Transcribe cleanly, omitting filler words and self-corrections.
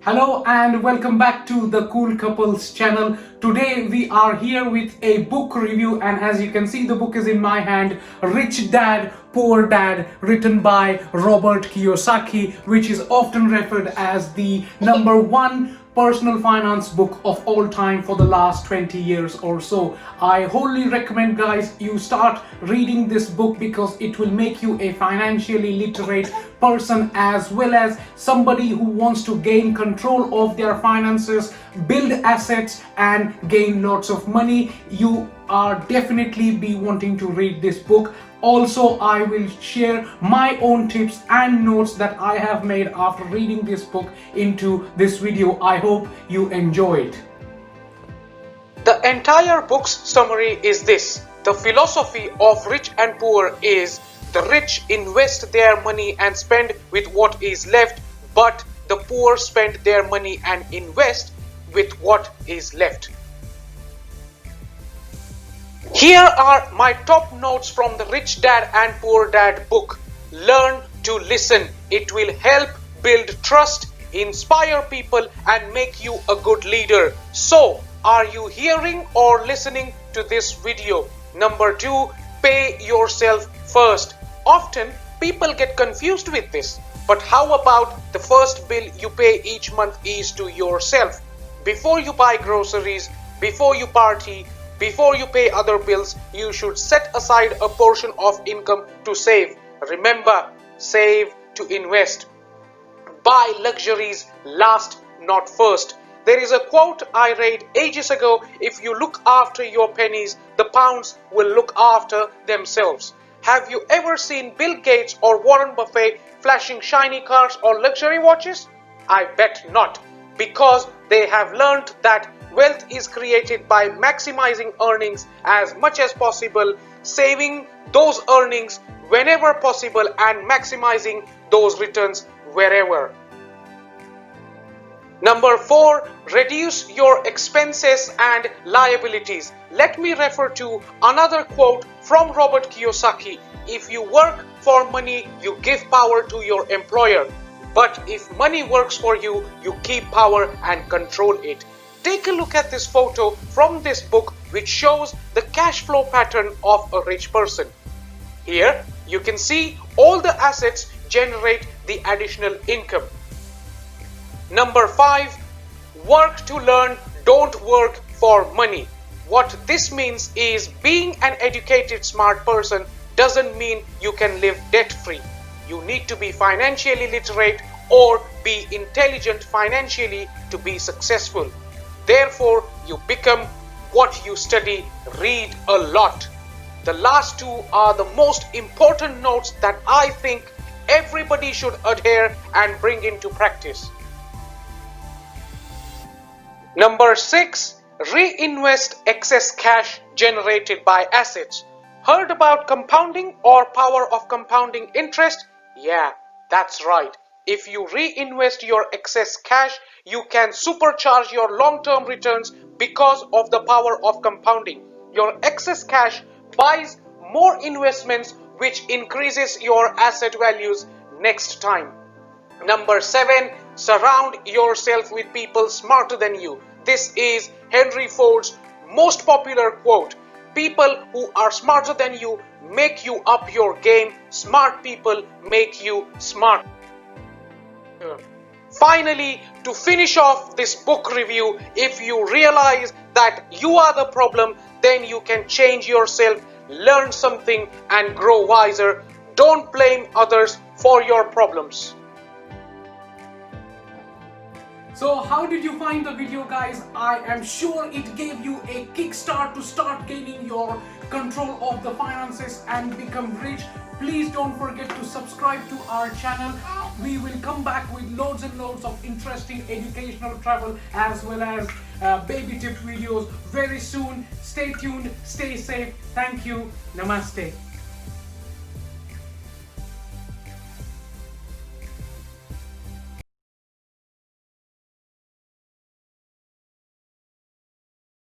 Hello and welcome back to the Cool Couples channel. Today we are here with a book review, and as you can see, the book is in my hand, Rich Dad, Poor Dad, written by Robert Kiyosaki, which is often referred as the #1 personal finance book of all time for the last 20 years or so. I wholly recommend, guys, you start reading this book because it will make you a financially literate person, as well as somebody who wants to gain control of their finances, build assets and gain lots of money. You are definitely be wanting to read this book. Also, I will share my own tips and notes that I have made after reading this book into this video. I hope you enjoy it. The entire book's summary is this: the philosophy of rich and poor is the rich invest their money and spend with what is left, but the poor spend their money and invest with what is left. Here are my top notes from the Rich Dad and Poor Dad book. Learn to listen. It will help build trust, inspire people and make you a good leader. So, are you hearing or listening to this video? Number 2, pay yourself first. Often people get confused with this, but how about the first bill you pay each month is to yourself? Before you buy groceries, before you party, before you pay other bills, you should set aside a portion of income to save. Remember, save to invest. Buy luxuries last, not first. There is a quote I read ages ago: if you look after your pennies, the pounds will look after themselves. Have you ever seen Bill Gates or Warren Buffett flashing shiny cars or luxury watches? I bet not, because they have learned that wealth is created by maximizing earnings as much as possible, saving those earnings whenever possible, and maximizing those returns wherever. Number 4, reduce your expenses and liabilities. Let me refer to another quote from Robert Kiyosaki: if you work for money, you give power to your employer. But if money works for you, you keep power and control it. Take a look at this photo from this book, which shows the cash flow pattern of a rich person. Here you can see all the assets generate the additional income. Number 5, work to learn, don't work for money. What this means is, being an educated, smart person doesn't mean you can live debt-free. You need to be financially literate or be intelligent financially to be successful. Therefore, you become what you study. Read a lot. The last 2 are the most important notes that I think everybody should adhere and bring into practice. Number 6, reinvest excess cash generated by assets. Heard about compounding or power of compounding interest? Yeah, that's right. If you reinvest your excess cash, you can supercharge your long-term returns because of the power of compounding. Your excess cash buys more investments, which increases your asset values next time. Number 7, surround yourself with people smarter than you. This is Henry Ford's most popular quote: people who are smarter than you make you up your game. Smart people make you smart. Finally, to finish off this book review, if you realize that you are the problem, then you can change yourself, learn something and grow wiser. Don't blame others for your problems. So how did you find the video, guys? I am sure it gave you a kickstart to start gaining your control of the finances and become rich. Please don't forget to subscribe to our channel. We will come back with loads and loads of interesting educational travel as well as baby tip videos very soon. Stay tuned, stay safe. Thank you. Namaste.